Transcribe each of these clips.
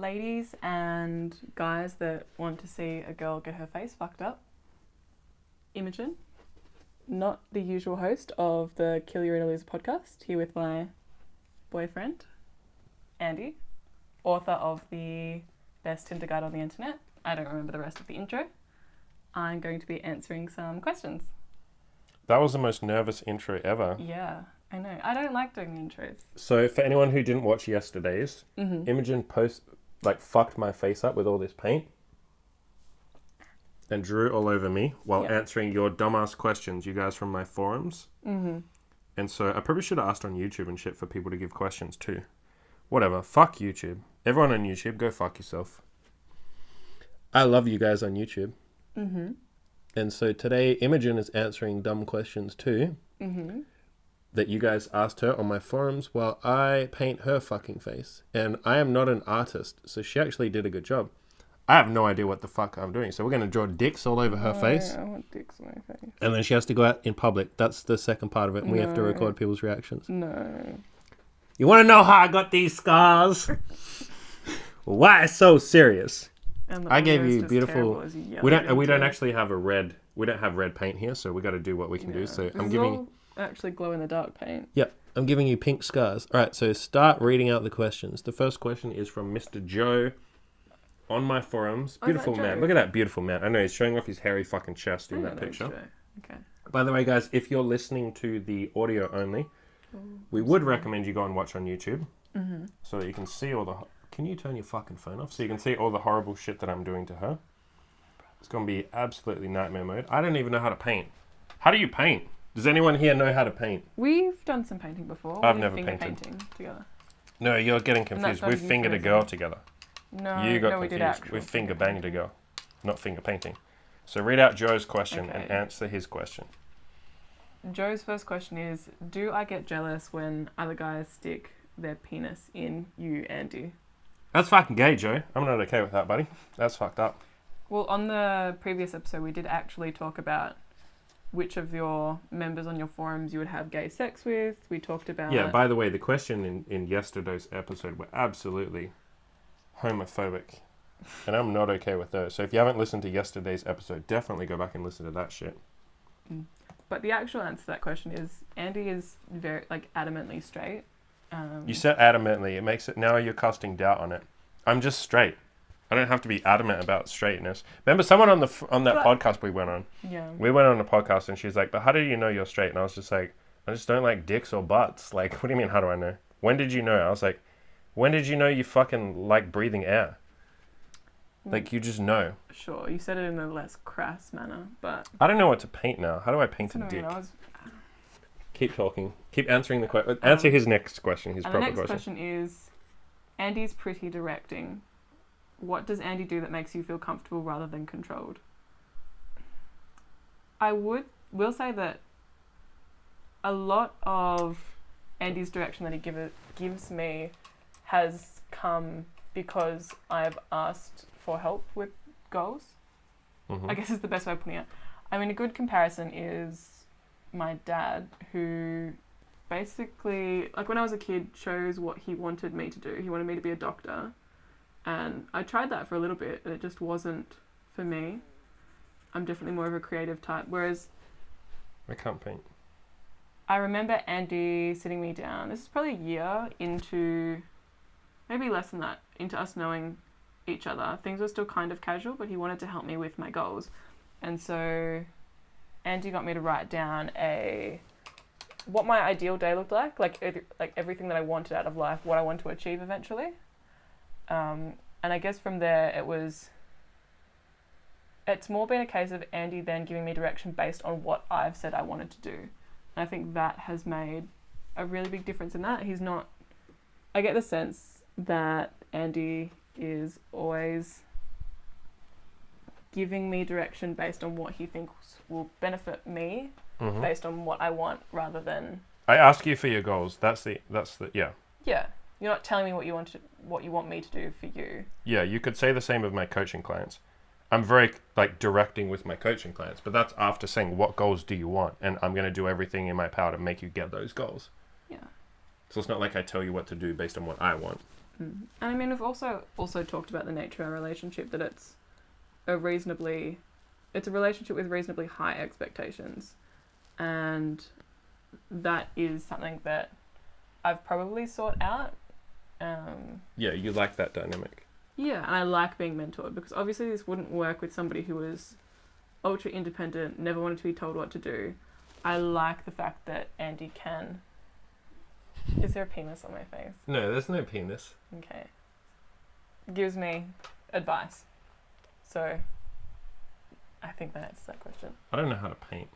ladies and guys that want to see a girl get her face fucked up, Imogen, not the usual host of the Kill Your Inner Loser podcast, here with my boyfriend, Andy, author of the best Tinder guide on the internet. I don't remember the rest of the intro. I'm going to be answering some questions. That was the most nervous intro ever. Yeah, I know. I don't like doing intros. So for anyone who didn't watch yesterday's, Imogen fucked my face up with all this paint and drew all over me while answering your dumbass questions, you guys from my forums. And so I probably should have asked on YouTube and shit for people to give questions too. Whatever. Fuck YouTube. Everyone on YouTube, go fuck yourself. I love you guys on YouTube. And so today, Imogen is answering dumb questions too. That you guys asked her on my forums while I paint her fucking face. And I am not an artist, so she actually did a good job. I have no idea what the fuck I'm doing. So we're going to draw dicks all over her face. I want dicks on my face. And then she has to go out in public. That's the second part of it. And we have to record people's reactions. No. You want to know how I got these scars? Why so serious? I gave you beautiful. We don't actually have red paint here, so we got to do what we can do. So I'm giving you actually glow in the dark paint. Yep, I'm giving you pink scars. All right, so start reading out the questions. The first question is from Mr. Joe on my forums. Beautiful man. Look at that beautiful man. I know he's showing off his hairy fucking chest in that picture. Okay. By the way, guys, if you're listening to the audio only, we would recommend you go and watch on YouTube so that you can see all the. Can you turn your fucking phone off so you can see all the horrible shit that I'm doing to her? It's going to be absolutely nightmare mode. I don't even know how to paint. How do you paint? Does anyone here know how to paint? We've done some painting before. I've never painted. Painting together. No, you're getting confused. We fingered a girl together. No, you got confused. We finger banged a girl, not finger painting. So read out Joe's question and answer his question. Joe's first question is, do I get jealous when other guys stick their penis in you, Andy? That's fucking gay, Joe. I'm not okay with that, buddy. That's fucked up. Well, on the previous episode, we did actually talk about which of your members on your forums you would have gay sex with. We talked about... Yeah, by the way, the question in yesterday's episode were absolutely homophobic. And I'm not okay with those. So if you haven't listened to yesterday's episode, definitely go back and listen to that shit. But the actual answer to that question is, Andy is very, adamantly straight. You said adamantly. It makes it... Now you're casting doubt on it. I'm just straight. I don't have to be adamant about straightness. Remember someone on that podcast we went on? Yeah. We went on a podcast and she's like, but how do you know you're straight? And I was just like, I just don't like dicks or butts. Like, what do you mean, how do I know? When did you know? I was like, when did you know you fucking like breathing air? Like, you just know. Sure, you said it in a less crass manner, but... I don't know what to paint now. How do I paint a dick? Keep talking. Keep answering the question. Answer his next question, his proper question. The next question is, Andy's pretty directing. What does Andy do that makes you feel comfortable rather than controlled? I will say that a lot of Andy's direction that he gives me has come because I've asked for help with goals. I guess is the best way of putting it. I mean, a good comparison is my dad, who basically, when I was a kid, chose what he wanted me to do. He wanted me to be a doctor. And I tried that for a little bit, and it just wasn't for me. I'm definitely more of a creative type. Whereas... I can't paint. I remember Andy sitting me down. This is probably a year into... Maybe less than that. Into us knowing each other. Things were still kind of casual, but he wanted to help me with my goals. And so Andy got me to write down what my ideal day looked like everything that I wanted out of life, what I want to achieve eventually. And I guess from there it's more been a case of Andy then giving me direction based on what I've said I wanted to do. And I think that has made a really big difference in that. I get the sense that Andy is always giving me direction based on what he thinks will benefit me, based on what I want rather than... I ask you for your goals. That's the yeah. Yeah. You're not telling me what you want me to do for you. Yeah, you could say the same of my coaching clients. I'm very directing with my coaching clients, but that's after saying what goals do you want, and I'm going to do everything in my power to make you get those goals. Yeah. So it's not like I tell you what to do based on what I want. And I mean, we've also talked about the nature of our relationship, that it's a relationship with reasonably high expectations, and that is something that I've probably sought out. Yeah, you like that dynamic. Yeah, and I like being mentored, because obviously this wouldn't work with somebody who was ultra independent, never wanted to be told what to do. I like the fact that Andy can... Is there a penis on my face? No, there's no penis. Okay. Gives me advice. So, I think that answers that question. I don't know how to paint.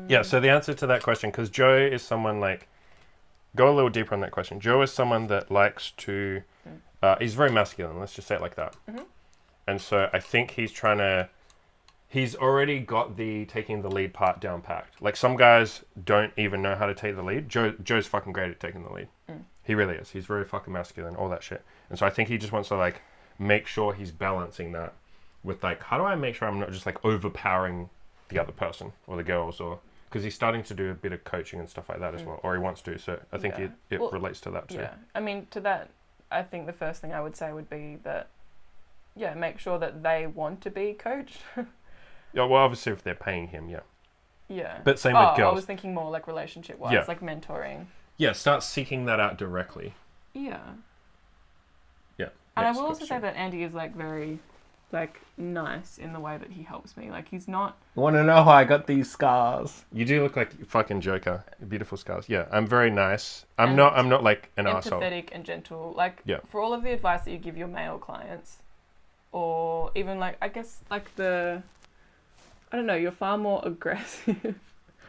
Yeah, so the answer to that question, because Joe is someone like... Go a little deeper on that question. Joe is someone that likes to... he's very masculine, let's just say it like that. Mm-hmm. And so I think he's trying to... He's already got the taking the lead part down packed. Like, some guys don't even know how to take the lead. Joe's fucking great at taking the lead. He really is. He's very fucking masculine, all that shit. And so I think he just wants to, like, make sure he's balancing that with, like, how do I make sure I'm not just, like, overpowering the other person or the girls, or... Because he's starting to do a bit of coaching and stuff like that as well, or he wants to. So I think it relates to that too. Yeah, I mean, to that, I think the first thing I would say would be that, yeah, make sure that they want to be coached. Yeah, well, obviously if they're paying him, yeah. Yeah. But same with girls. I was thinking more like relationship-wise, Yeah. like mentoring. Yeah, start seeking that out directly. Yeah. Yeah. And I will also say that Andy is, like, very, like, nice in the way that he helps me. Like, he's not... Want to know how I got these scars? You do look like fucking Joker. Beautiful scars. Yeah, I'm very nice. I'm not like an arsehole. Empathetic and gentle. Like, Yeah. for all of the advice that you give your male clients, or even, like, I guess, like, I don't know, you're far more aggressive.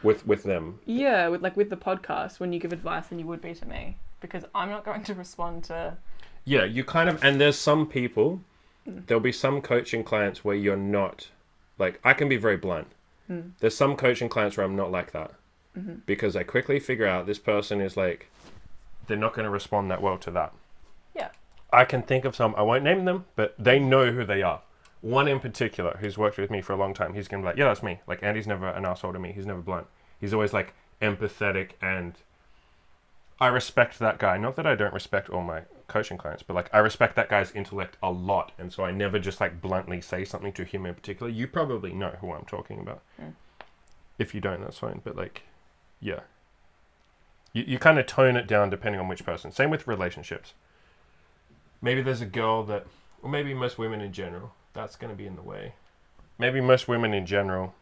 With them. Yeah, with the podcast, when you give advice than you would be to me. Because I'm not going to respond to... Yeah, you kind of... And there's some people... There'll be some coaching clients where you're not... Like, I can be very blunt. There's some coaching clients where I'm not like that. Because I quickly figure out this person is, like... They're not going to respond that well to that. Yeah. I can think of some... I won't name them, but they know who they are. One in particular who's worked with me for a long time, he's going to be like, yeah, that's me. Like, Andy's never an asshole to me. He's never blunt. He's always, like, empathetic, and I respect that guy. Not that I don't respect all my coaching clients, but, like, I respect that guy's intellect a lot, and so I never just, like, bluntly say something to him in particular. You probably know who I'm talking about. If you don't, that's fine. But, like, yeah. You kind of tone it down depending on which person. Same with relationships. Maybe there's a girl that... Or maybe most women in general... That's going to be in the way. Maybe most women in general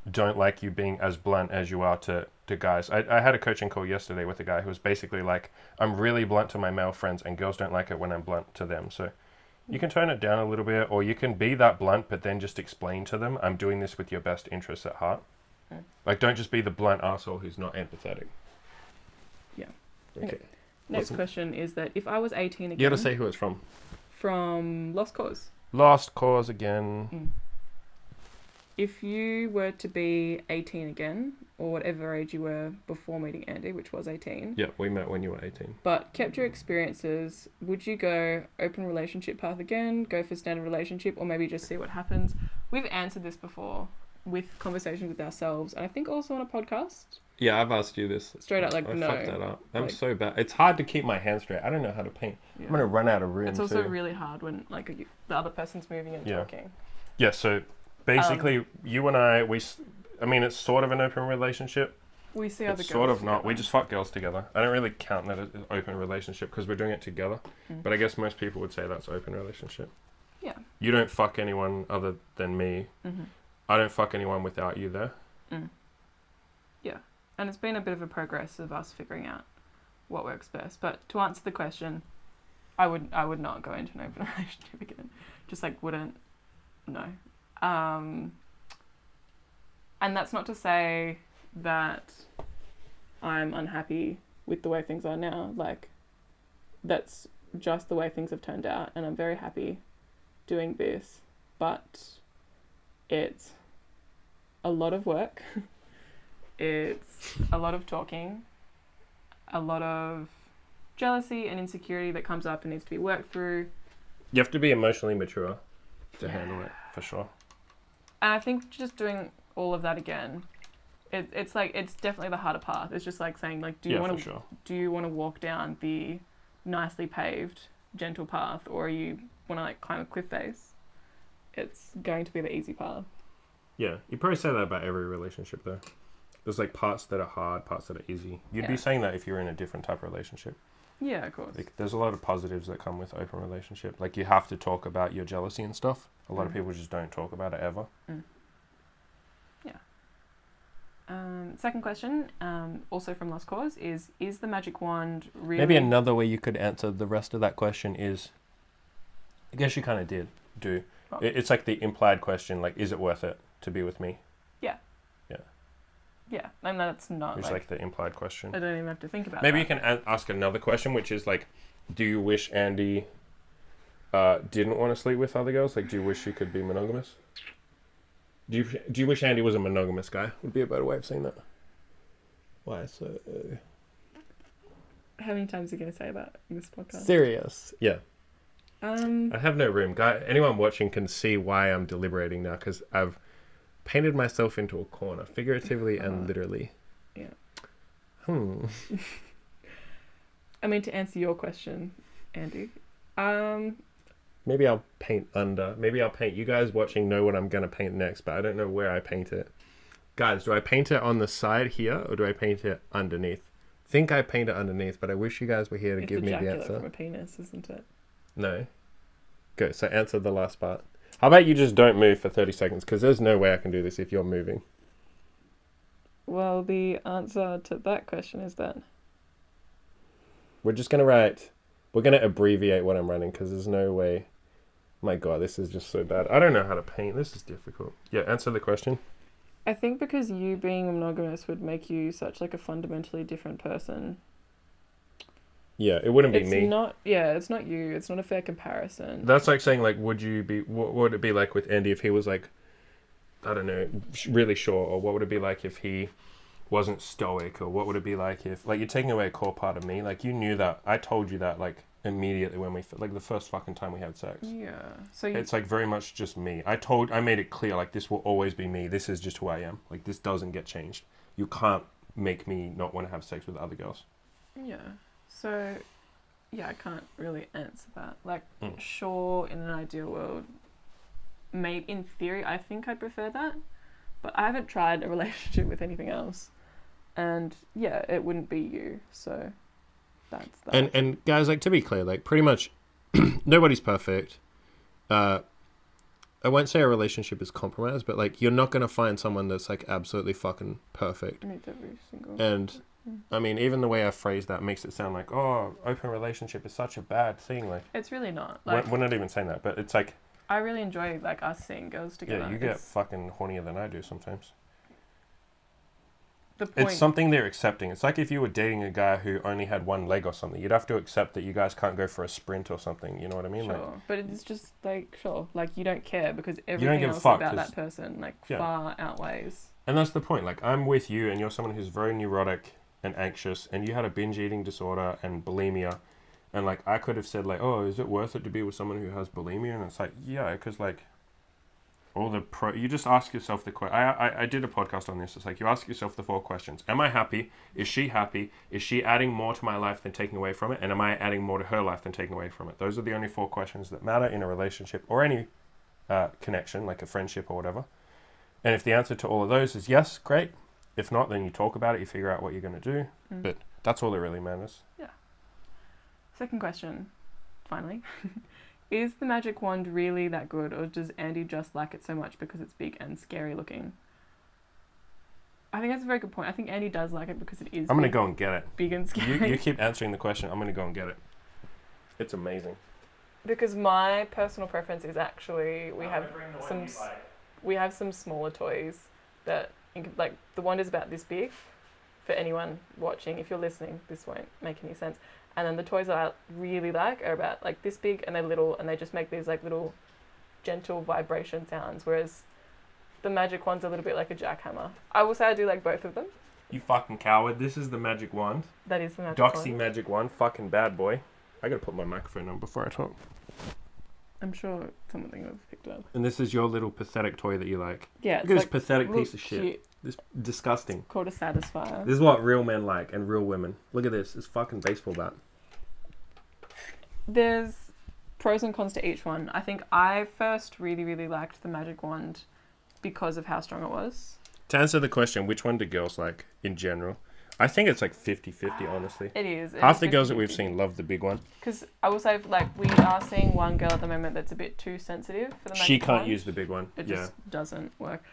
don't like you being as blunt as you are to guys. I had a coaching call yesterday with a guy who was basically like, I'm really blunt to my male friends and girls don't like it when I'm blunt to them. So you can tone it down a little bit, or you can be that blunt but then just explain to them, I'm doing this with your best interests at heart. Like, don't just be the blunt arsehole who's not empathetic. Yeah. Okay. Next question is that if I was 18 again... You got to say who it's from. From Lost Cause. Lost Cause again. If you were to be 18 again, or whatever age you were before meeting Andy, which was 18. Yeah, we met when you were 18. But kept your experiences, would you go open relationship path again, go for standard relationship, or maybe just see what happens? We've answered this before with conversations with ourselves, and I think also on a podcast. Yeah, I've asked you this. Straight out, like, I no. fucked that up. I'm Like, so bad. It's hard to keep my hands straight. I don't know how to paint. Yeah. I'm going to run out of room, It's also too. really hard when, like, the other person's moving and talking. Yeah, so basically, you and I mean, it's sort of an open relationship. We see other girls It's sort of not. together. We just fuck girls together. I don't really count that as an open relationship because we're doing it together. But I guess most people would say that's open relationship. Yeah. You don't fuck anyone other than me. I don't fuck anyone without you there. Yeah. And it's been a bit of a progress of us figuring out what works best. But to answer the question, I would not go into an open relationship again. Just, like, wouldn't. No. And that's not to say that I'm unhappy with the way things are now. Like, that's just the way things have turned out, and I'm very happy doing this. But it's a lot of work. It's a lot of talking, a lot of jealousy and insecurity that comes up and needs to be worked through. You have to be emotionally mature to handle it, for sure. And I think just doing all of that again, it's like, it's definitely the harder path. It's just like saying, like, do you want to walk down the nicely paved, gentle path, or you want to like climb a cliff face, it's going to be the easy path. Yeah, you probably say that about every relationship though. There's like parts that are hard, parts that are easy. You'd be saying that if you're in a different type of relationship. Yeah, of course. Like, there's a lot of positives that come with open relationship. Like, you have to talk about your jealousy and stuff. A lot of people just don't talk about it ever. Yeah. Second question, also from Lost Cause, is the magic wand really... Maybe another way you could answer the rest of that question is, I guess you kind of do. Oh. It's like the implied question, like, is it worth it to be with me? Yeah, and that's not It's like the implied question. I don't even have to think about Maybe that. you can ask another question, which is like, do you wish Andy didn't want to sleep with other girls? Like, do you wish you could be monogamous? Do you wish Andy was a monogamous guy? Would be a better way of saying that. Why so... How many times are you going to say that in this podcast? Serious. Yeah. I have no room. Anyone watching can see why I'm deliberating now, because I've painted myself into a corner, figuratively and literally. Yeah. I mean, to answer your question, Andy, maybe I'll paint under. Maybe I'll paint. You guys watching know what I'm going to paint next, but I don't know where I paint it. Guys, do I paint it on the side here, or do I paint it underneath? I think I paint it underneath, but I wish you guys were here to give me the answer. It's from a penis, isn't it? No. Go, so answer the last part. How about you just don't move for 30 seconds, because there's no way I can do this if you're moving. Well, the answer to that question is that... We're just going to write... We're going to abbreviate what I'm writing, because there's no way... My God, this is just so bad. I don't know how to paint. This is difficult. Yeah, answer the question. I think because you being monogamous would make you such like a fundamentally different person. Yeah, it wouldn't be It's me. It's not you. It's not a fair comparison. That's like saying, like, would you be... What would it be like with Andy if he was, like, I don't know, really short? Or what would it be like if he wasn't stoic? Or what would it be like if... Like, you're taking away a core part of me. Like, you knew that. I told you that, like, immediately when we... Like, the first fucking time we had sex. Yeah. So it's, like, very much just me. I made it clear, like, this will always be me. This is just who I am. Like, this doesn't get changed. You can't make me not want to have sex with other girls. Yeah. So, yeah, I can't really answer that. Like, sure, in an ideal world, maybe in theory, I think I'd prefer that. But I haven't tried a relationship with anything else. And, yeah, it wouldn't be you. So, that's that. And guys, like, to be clear, like, pretty much nobody's perfect. I won't say a relationship is compromised, but, like, you're not going to find someone that's, like, absolutely fucking perfect. Means every single... And... I mean, even the way I phrase that makes it sound like, oh, open relationship is such a bad thing. Like, it's really not. Like, we're not even saying that, but it's like... I really enjoy, like, us seeing girls together. Yeah, you get fucking hornier than I do sometimes. The point... It's something they're accepting. It's like if you were dating a guy who only had one leg or something. You'd have to accept that you guys can't go for a sprint or something. You know what I mean? Sure. Like, but it's just, like, sure. Like, you don't care because don't everything give a else fuck, about that person, like, far outweighs. And that's the point. Like, I'm with you and you're someone who's very neurotic and anxious, and you had a binge eating disorder and bulimia, and like I could have said like, oh, is it worth it to be with someone who has bulimia? And it's like, yeah, because like all the you just ask yourself the question. I did a podcast on this. It's like you ask yourself the 4 questions: am I happy? Is she happy? Is she adding more to my life than taking away from it? And am I adding more to her life than taking away from it? Those are the only 4 questions that matter in a relationship or any connection, like a friendship or whatever. And if the answer to all of those is yes, great. If not, then you talk about it, you figure out what you're going to do. But that's all that really matters. Yeah. Second question, finally. Is the magic wand really that good, or does Andy just like it so much because it's big and scary looking? I think that's a very good point. I think Andy does like it because it is I'm going to go and get it. Big and scary. You keep answering the question. I'm going to go and get it. It's amazing. Because my personal preference is actually we have some smaller toys that... Like, the wand is about this big for anyone watching. If you're listening, this won't make any sense. And then the toys that I really like are about, like, this big, and they're little, and they just make these, like, little gentle vibration sounds, whereas the magic wand's a little bit like a jackhammer. I will say I do like both of them. You fucking coward. This is the magic wand. That is the magic Doxy wand. magic wand. Fucking bad boy. I gotta put my microphone on before I talk. I'm sure someone would have picked it up. And this is your little pathetic toy that you like. Yeah, Look at this pathetic piece of shit. Cute. This disgusting. Called a satisfier. This is what real men like and real women. Look at this. This fucking baseball bat. there's pros and cons to each one. I think I first really, really liked the magic wand because of how strong it was. To answer the question, which one do girls like in general? I think it's like 50-50, honestly. It is. Half the girls that we've seen love the big one. Because I will say, like, we are seeing one girl at the moment that's a bit too sensitive for the magic She can't wand. use the big one. It just doesn't work.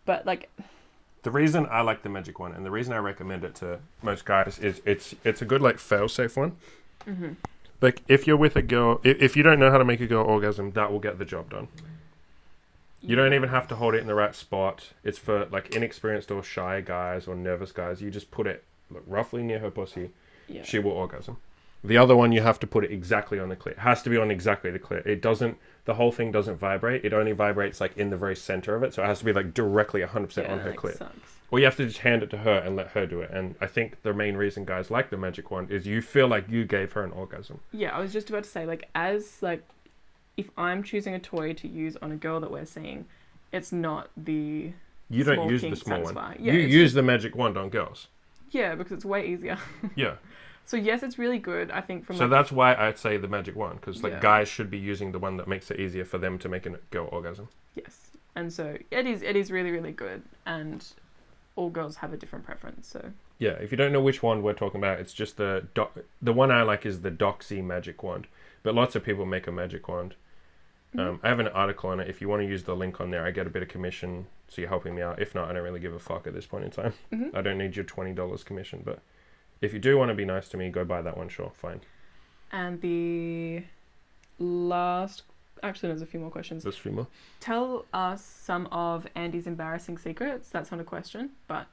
But, like... The reason I like the magic one and the reason I recommend it to most guys is it's a good, like, fail-safe one. Mm-hmm. Like, if you're with a girl... If you don't know how to make a girl orgasm, that will get the job done. You don't even have to hold it in the right spot. It's for, like, inexperienced or shy guys or nervous guys. You just put it roughly near her pussy. Yeah. She will orgasm. The other one, you have to put it exactly on the clit. It has to be on exactly the clit. It doesn't... The whole thing doesn't vibrate. It only vibrates, like, in the very center of it. So it has to be, like, directly 100% on her clit. Sucks. Or you have to just hand it to her and let her do it. And I think the main reason guys like the magic wand is you feel like you gave her an orgasm. Yeah, I was just about to say, like, as, like... If I'm choosing a toy to use on a girl that we're seeing... It's not the You don't use the small satisfier. one. Yeah, you use the magic wand on girls. Yeah, because it's way easier. Yeah. So yes, it's really good. I think from So that's why I'd say the magic wand, because like Yeah. guys should be using the one that makes it easier for them to make a girl orgasm. yes, and so it is really, really good, and all girls have a different preference. So Yeah, if you don't know which wand we're talking about, it's just the one I like is the Doxy magic wand, but lots of people make a magic wand. I have an article on it. If you want to use the link on there, I get a bit of commission, so you're helping me out. If not, I don't really give a fuck at this point in time. Mm-hmm. I don't need your $20 commission, but if you do want to be nice to me, go buy that one, sure, fine. And the last... Actually, there's a few more questions. There's a few more. Tell us some of Andy's embarrassing secrets. That's not a question, but...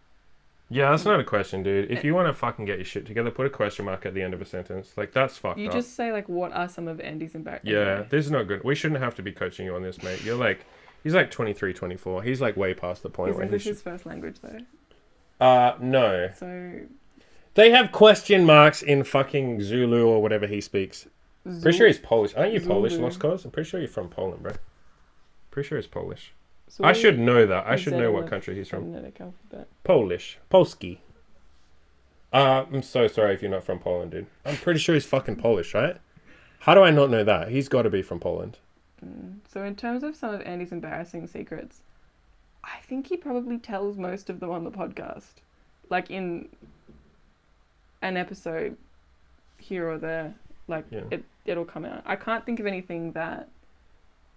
Yeah, that's not a question, dude. If you want to fucking get your shit together, put a question mark at the end of a sentence. Like, that's fucked You up. just say, like, what are some of Andy's embarrassing... Yeah, this is not good. We shouldn't have to be coaching you on this, mate. You're like... He's like 23, 24. He's like way past the point Is where English he his first language, though? no. So... They have question marks in fucking Zulu or whatever he speaks. Pretty sure he's Polish. Aren't you Polish, Zulu. Lost Cause? I'm pretty sure you're from Poland, bro. Pretty sure he's Polish. So I should know that. I is should that know in what the country he's from. phonetic alphabet? Polish. Polski. I'm so sorry if you're not from Poland, dude. I'm pretty sure he's fucking Polish, right? How do I not know that? He's got to be from Poland. So in terms of some of Andy's embarrassing secrets, I think he probably tells most of them on the podcast. Like in an episode here or there. Like Yeah. it'll come out. I can't think of anything that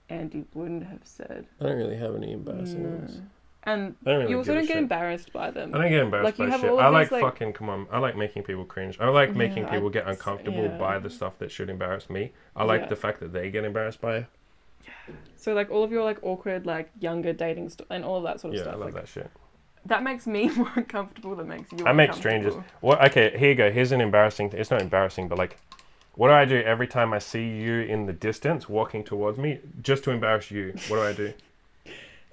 Andy wouldn't have said. I don't really have any embarrassing No. ones. And I don't really you also give a don't get shit. embarrassed by them. I don't get embarrassed Like, you by have shit. all of I these, like like- fucking, come on. I like making people cringe. I like making Yeah, people get uncomfortable yeah. by the stuff that should embarrass me. I like Yeah. the fact that they get embarrassed by it. So like all of your like awkward like younger dating and all of that sort of Yeah, stuff. I love like that shit. that makes me more uncomfortable than makes you. I make uncomfortable. strangers. What? Okay, here you go. Here's an embarrassing thing. It's not embarrassing, but like, what do I do every time I see you in the distance walking towards me just to embarrass you? What do I do?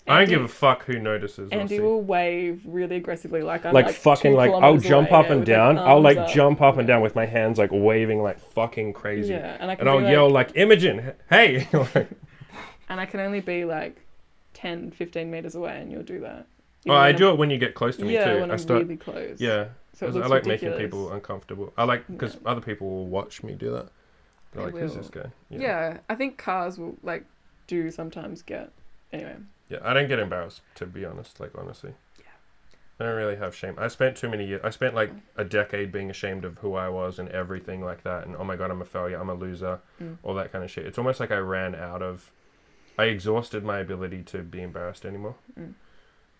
I don't Andy- give a fuck who notices. or Andy sees. will wave really aggressively, like I'm Like fucking 2 like I'll kilometers jump away up and with, down. like, I'll like arms up. jump up and Yeah. down with my hands like waving like fucking crazy. Yeah, and I can And I'll be, yell like Imogen, hey. and I can only be like 10, 15 meters away, and you'll do that. Oh, I do it when you get close to me Yeah, too. when I I'm start. really close. Yeah, So it 'cause I looks like ridiculous. making people uncomfortable. I like because Yeah. other people will watch me do that. They're They like, who's will. this guy? Yeah, I think cars will like do sometimes get. Anyway. Yeah, I don't get embarrassed, to be honest, like, honestly. Yeah. I don't really have shame. I spent too many years, I spent, like, a decade being ashamed of who I was and everything like that, and, oh my god, I'm a failure, I'm a loser, all that kind of shit. It's almost like I ran out of, I exhausted my ability to be embarrassed anymore.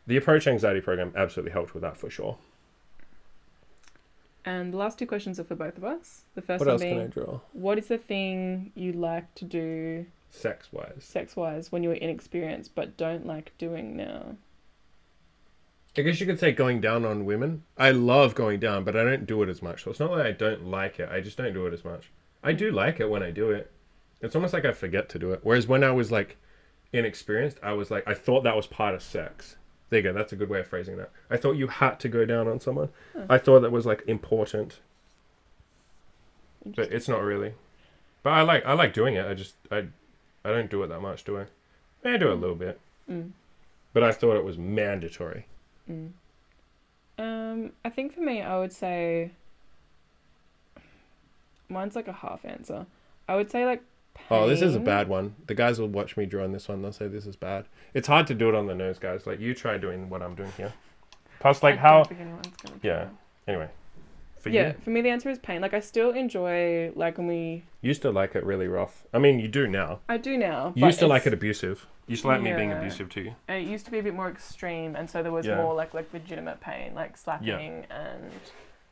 The Approach Anxiety program absolutely helped with that, for sure. And the last 2 questions are for both of us. The first What one else being, can I draw? what is the thing you like to do Sex-wise. sex-wise when you were inexperienced but don't like doing now? I guess you could say going down on women. I love going down, but I don't do it as much. So it's not like I don't like it. I just don't do it as much. I do like it when I do it. It's almost like I forget to do it. Whereas when I was like inexperienced, I was like, I thought that was part of sex. There you go. That's a good way of phrasing that. I thought you had to go down on someone. I thought that was like important, but it's not really. But I like doing it. I don't do it that much, do I? I do it a little bit. But I thought it was mandatory. I think for me, I would say mine's like a half answer. I would say like pain. Oh, this is a bad one. The guys will watch me draw on this one. They'll say this is bad. It's hard to do it on the nose, guys. Like, you try doing what I'm doing here. Plus, like, I how... don't think anyone's gonna Yeah. try. Anyway. For Yeah, you? for me the answer is pain. Like I still enjoy like when we... You used to like it really rough. I mean, you do now. I do now. You but used to like it's- it abusive. You used to like me being Yeah. abusive to you. And it used to be a bit more extreme, and so there was Yeah. more like legitimate pain, like slapping and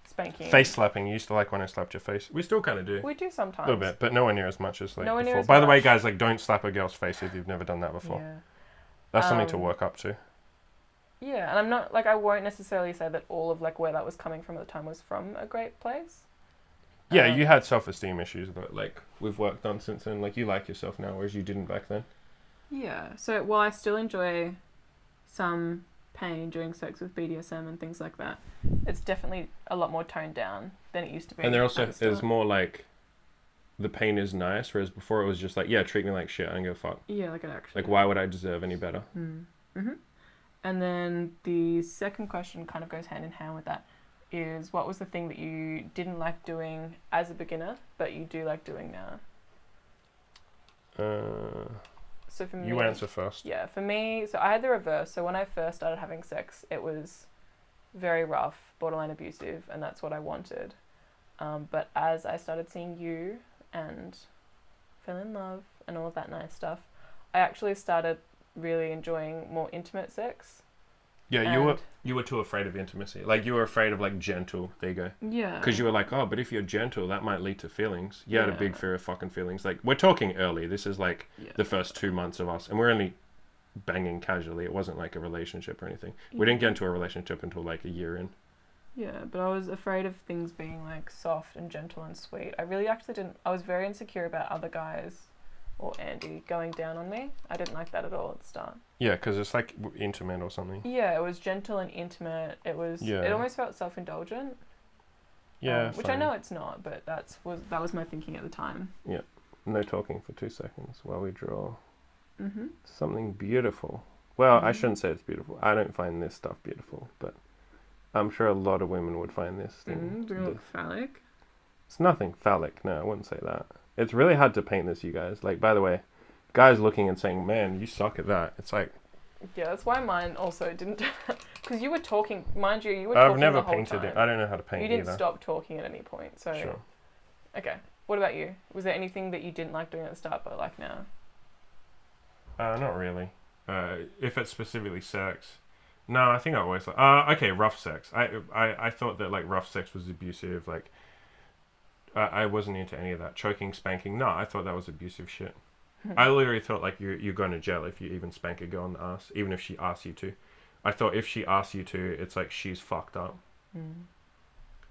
spanking. Face slapping. You used to like when I slapped your face. We still kind of do. We do A sometimes. little bit, but nowhere near as much as like Nowhere near before. as By the way, much. guys, like, don't slap a girl's face if you've never done that before. Yeah. That's something to Um, work up to. Yeah, and I'm not like I won't necessarily say that all of like where that was coming from at the time was from a great place. Yeah, um, you had self-esteem issues that like we've worked on since then. Like, you like yourself now, whereas you didn't back then. Yeah. So while I still enjoy some pain during sex with BDSM and things like that, it's definitely a lot more toned down than it used to be. And there also at the start. is more like the pain is nice, whereas before it was just like, yeah, treat me like shit. I don't give a fuck. Yeah, like it actually. Like, why would I deserve any better? Mm-hmm. And then the second question kind of goes hand in hand with that. Is what was the thing that you didn't like doing as a beginner, but you do like doing now? So for me, You answer first. Yeah, for me, so I had the reverse. So when I first started having sex, it was very rough, borderline abusive, and that's what I wanted. But as I started seeing you and fell in love and all of that nice stuff, I actually started really enjoying more intimate sex. Yeah, And- you were too afraid of intimacy. Like, you were afraid of like gentle. There you go. Yeah. Because you were like, oh, but if you're gentle, that might lead to feelings. You had a Yeah. big fear of fucking feelings. Like, we're talking early. This is like Yeah. the first 2 months of us, and we're only banging casually. It wasn't like a relationship or anything. We didn't get into a relationship until like a year in. Yeah, but I was afraid of things being like soft and gentle and sweet. I really actually didn't. I was very insecure about other guys or Andy going down on me. I didn't like that at all at the start. Yeah, because it's like intimate or something. Yeah, it was gentle and intimate. It was. Yeah. It almost felt self-indulgent. Yeah, which I fine. know it's not, but that was my thinking at the time. No talking for 2 seconds while we draw Mhm. something beautiful. Well, I Mhm. shouldn't say it's beautiful. I don't find this stuff beautiful, but I'm sure a lot of women would find this thing. Do you look phallic? It's nothing phallic. No, I wouldn't say that. It's really hard to paint this, you guys. Like, by the way, guys looking and saying, man, you suck at that. It's like, Yeah, that's why mine also didn't. Because you were talking, mind you, you were talking I've never the whole painted time. it. I don't know how to paint You didn't either. stop talking at any point. So Sure. okay. What about you? Was there anything that you didn't like doing at the start but like now? Not really. If it's specifically sex. No, I think I always like... okay, rough sex. I thought that, like, rough sex was abusive. Like, I wasn't into any of that. Choking, spanking. No, I thought that was abusive shit. I literally thought, like, you're going to jail if you even spank a girl in the ass, even if she asks you to. I thought if she asks you to, it's like she's fucked up.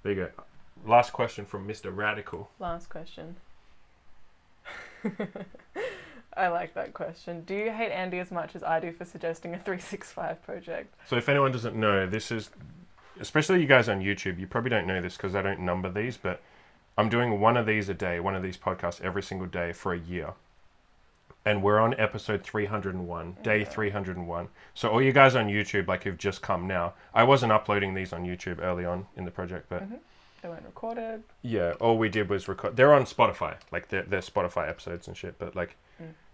There you go. Last question from Mr. Radical. Last question. I like that question. Do you hate Andy as much as I do for suggesting a 365 project? So if anyone doesn't know, this is... Especially you guys on YouTube, you probably don't know this because I don't number these, but I'm doing one of these a day, one of these podcasts every single day for a year. And we're on episode 301, day 301. So all you guys on YouTube, like, who've just come now, I wasn't uploading these on YouTube early on in the project, but They weren't recorded. yeah, all we did was record. They're on Spotify, like they're Spotify episodes and shit, but like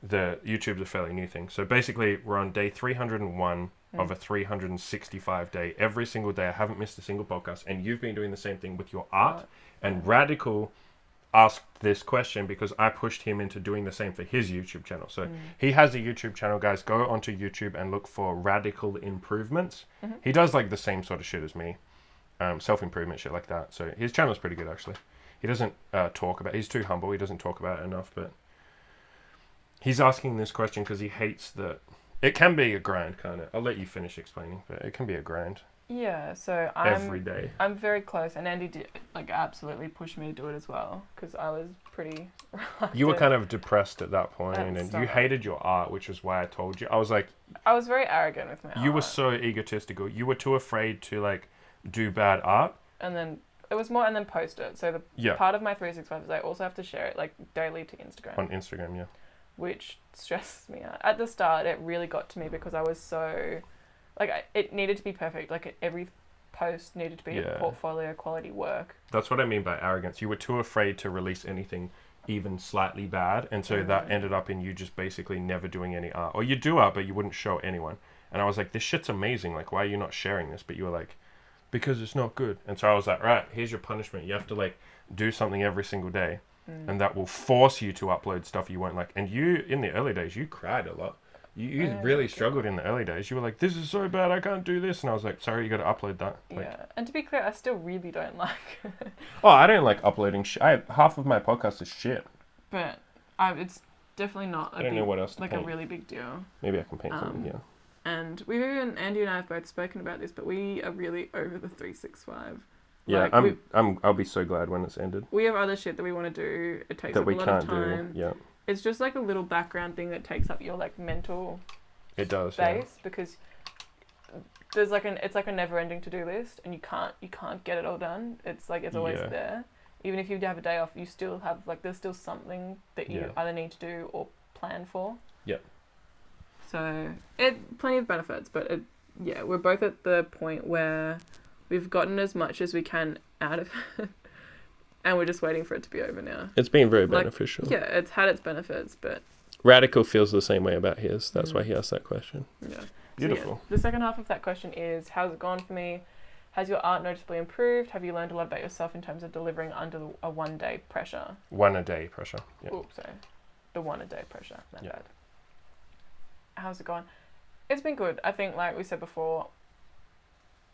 the YouTube's a fairly new thing. So basically, we're on day 301 of a 365 day. Every single day, I haven't missed a single podcast, and you've been doing the same thing with your art. And Radical asked this question because I pushed him into doing the same for his YouTube channel. So he has a YouTube channel, guys. Go onto YouTube and look for Radical Improvements. He does like the same sort of shit as me, self-improvement shit like that. So his channel's pretty good, actually. He doesn't talk about... He's too humble. He doesn't talk about it enough, but he's asking this question because he hates that... It can be a grind, kind of. I'll let you finish explaining, but it can be a grind. Yeah, so Every day. I'm very close, and Andy did like absolutely push me to do it as well because I was pretty. You were kind of depressed at that point, At the and you start. hated your art, which is why I told you. I was like, I was very arrogant with my you were art. so egotistical. You were too afraid to like do bad art. And then it was more, and then post it. So the Yeah. part of my 365 is I also have to share it like daily to Instagram, On Instagram, yeah. which stresses me out. At the start, it really got to me because I was so, like, it needed to be perfect. Like every post needed to be Yeah. portfolio quality work. That's what I mean by arrogance. You were too afraid to release anything even slightly bad, and so that ended up in you just basically never doing any art, or you do art but you wouldn't show anyone. And I was like, this shit's amazing, like why are you not sharing this? But you were like, because it's not good. And so I was like, right, here's your punishment. You have to like do something every single day, and that will force you to upload stuff you won't like. And you, in the early days, you cried a lot. You really struggled in the early days. You were like, this is so bad, I can't do this. And I was like, sorry, you got to upload that. Like, yeah, and to be clear, I still really don't like oh, I don't like uploading shit. Half of my podcast is shit. but it's definitely not I don't know what else to like paint. a really big deal. Maybe I can paint something, yeah. And Andy and I have both spoken about this, but we are really over the 365. Yeah, Like, I'll be so glad when it's ended. we have other shit that we want to do. It takes That up we a lot can't of time. do. Yeah, It's just like a little background thing that takes up your like mental it does. space because there's like it's like a never-ending to-do list, and you can't get it all done. It's like it's always there. Even if you have a day off, you still have like there's still something that you either need to do or plan for. Yep. So plenty of benefits, but we're both at the point where we've gotten as much as we can out of it, and we're just waiting for it to be over now. It's been very beneficial. Yeah, it's had its benefits, but Radical feels the same way about his. That's why he asked that question. yeah. Beautiful. So, the second half of that question is, how's it gone for me? Has your art noticeably improved? Have you learned a lot about yourself in terms of delivering under a one-day pressure? One a day pressure. Yeah. Oops, sorry. The one-a-day pressure. Not Yeah. bad. How's it gone? It's been good. I think, like we said before,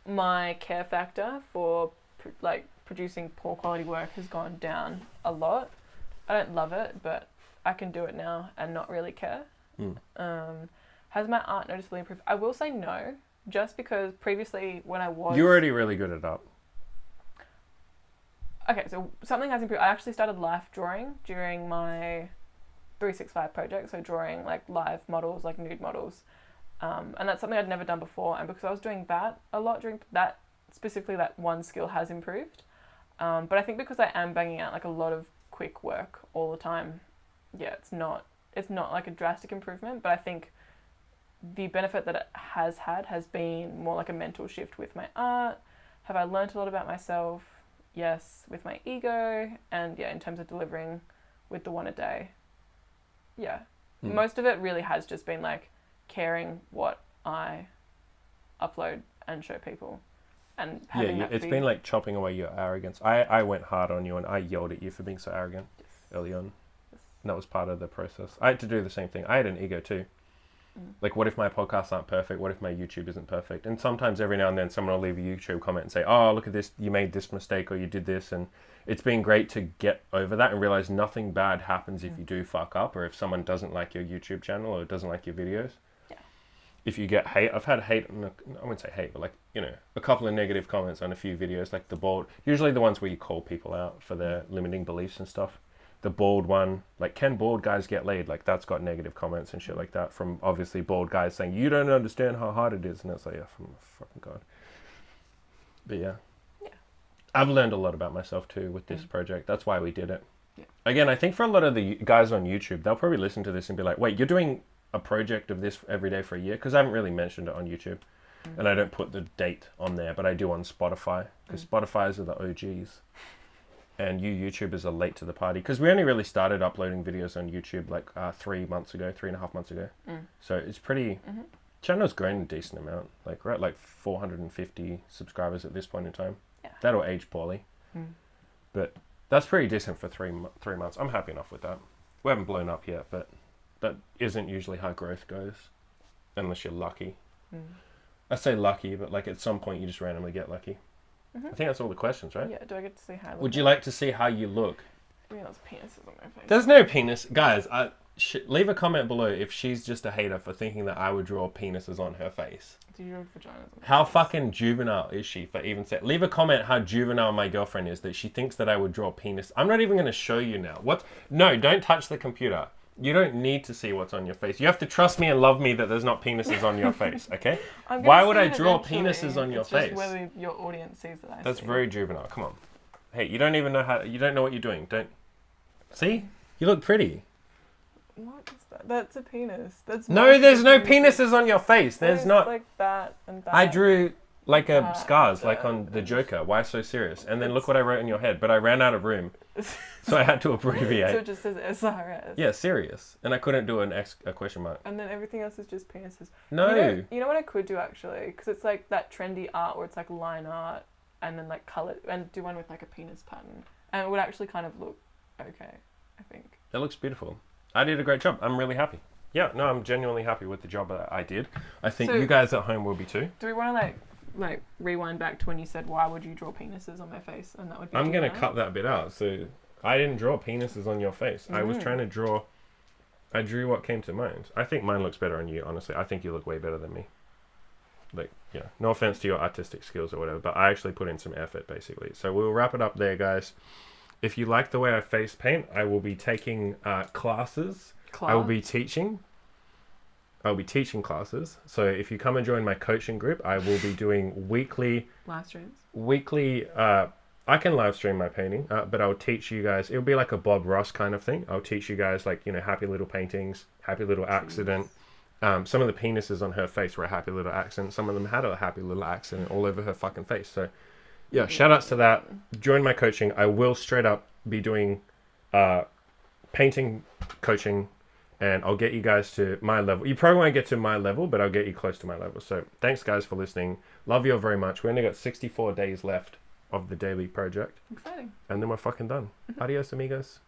my care factor for producing poor quality work has gone down a lot. I don't love it, but I can do it now and not really care. Has my art noticeably improved? I will say no, just because previously when I was... You're already really good at art. Okay, so something has improved. I actually started life drawing during my 365 project, so drawing like live models, like nude models. And that's something I'd never done before, and because I was doing that a lot during that, specifically that one skill has improved. But I think because I am banging out like a lot of quick work all the time, yeah, it's not like a drastic improvement, but I think the benefit that it has had has been more like a mental shift with my art. Have I learnt a lot about myself? Yes, with my ego, and yeah, in terms of delivering with the one a day. Yeah. Most of it really has just been like caring what I upload and show people. And having it's been like chopping away your arrogance. I went hard on you and I yelled at you for being so arrogant early on. Yes. And that was part of the process. I had to do the same thing. I had an ego too. Like, what if my podcasts aren't perfect? What if my YouTube isn't perfect? And sometimes every now and then someone will leave a YouTube comment and say, oh, look at this, you made this mistake or you did this. And it's been great to get over that and realize nothing bad happens if you do fuck up, or if someone doesn't like your YouTube channel or doesn't like your videos. Yeah. If you get hate, I've had hate, I wouldn't say hate, but like, you know, a couple of negative comments on a few videos, like the bald, usually the ones where you call people out for their limiting beliefs and stuff. The bald one, like, can bald guys get laid? Like, that's got negative comments and shit like that from obviously bald guys saying, you don't understand how hard it is. And it's like, yeah, from fucking God. But yeah. I've learned a lot about myself too with this project. That's why we did it. Yeah. Again, I think for a lot of the guys on YouTube, they'll probably listen to this and be like, wait, you're doing a project of this every day for a year? Because I haven't really mentioned it on YouTube. And I don't put the date on there, but I do on Spotify. Because Spotify's are the OGs. And you YouTubers are late to the party. Because we only really started uploading videos on YouTube like 3.5 months ago. So it's pretty... Channel's grown a decent amount. Like, we're at like 450 subscribers at this point in time. Yeah. That'll age poorly. But that's pretty decent for 3 months. I'm happy enough with that. We haven't blown up yet, but that isn't usually how growth goes. Unless you're lucky. I say lucky, but like at some point you just randomly get lucky. I think that's all the questions, right? Yeah, do I get to see how I look? Would you like to see how you look? I mean, there's penises on my face. There's no penis. Guys, leave a comment below if she's just a hater for thinking that I would draw penises on her face. Do you have vaginas on my How face? fucking juvenile is she for even saying... Leave a comment how juvenile my girlfriend is that she thinks that I would draw penis. I'm not even going to show you now. What? No, don't touch the computer. You don't need to see what's on your face. You have to trust me and love me that there's not penises on your face, okay? Why would I draw penises on your face? Just whether your audience sees that I That's see. very juvenile. Come on. Hey, you don't even know how... You don't know what you're doing. Don't... See? You look pretty. What is that? That's a penis. That's No, there's no penises on your face. There's not... like that and that. I drew like a That scars, and like on the Joker. Why so serious? And then look what I wrote in your head. But I ran out of room. So I had to So abbreviate. it just says SRS. Yeah, serious. And I couldn't do a question mark. And then everything else is just penises. No. You know what I could do actually? Because it's like that trendy art where it's like line art and then like colour, and do one with like a penis pattern. And it would actually kind of look okay, I think. It looks beautiful. I did a great job. I'm really happy. Yeah, no, I'm genuinely happy with the job that I did. I think So- you guys at home will be too. Do we want to like rewind back to when you said, why would you draw penises on my face? And that would be I'm going to tonight? cut that bit out. So I didn't draw penises on your face. I was trying to draw... I drew what came to mind. I think mine looks better on you, honestly. I think you look way better than me. Like, yeah, no offense to your artistic skills or whatever, but I actually put in some effort, basically. So we'll wrap it up there, guys. If you like the way I face paint, I will be taking classes. I will be teaching. I'll be teaching classes. So if you come and join my coaching group, I will be doing weekly... Live streams. I can live stream my painting, but I'll teach you guys. It'll be like a Bob Ross kind of thing. I'll teach you guys, like, you know, happy little paintings, happy little accident. Some of the penises on her face were a happy little accident. Some of them had a happy little accident all over her fucking face. So, yeah, shout outs to that. Join my coaching. I will straight up be doing painting coaching, and I'll get you guys to my level. You probably won't get to my level, but I'll get you close to my level. So, thanks, guys, for listening. Love you all very much. We only got 64 days left of the daily project. Exciting. And then we're fucking done. Adios, amigos.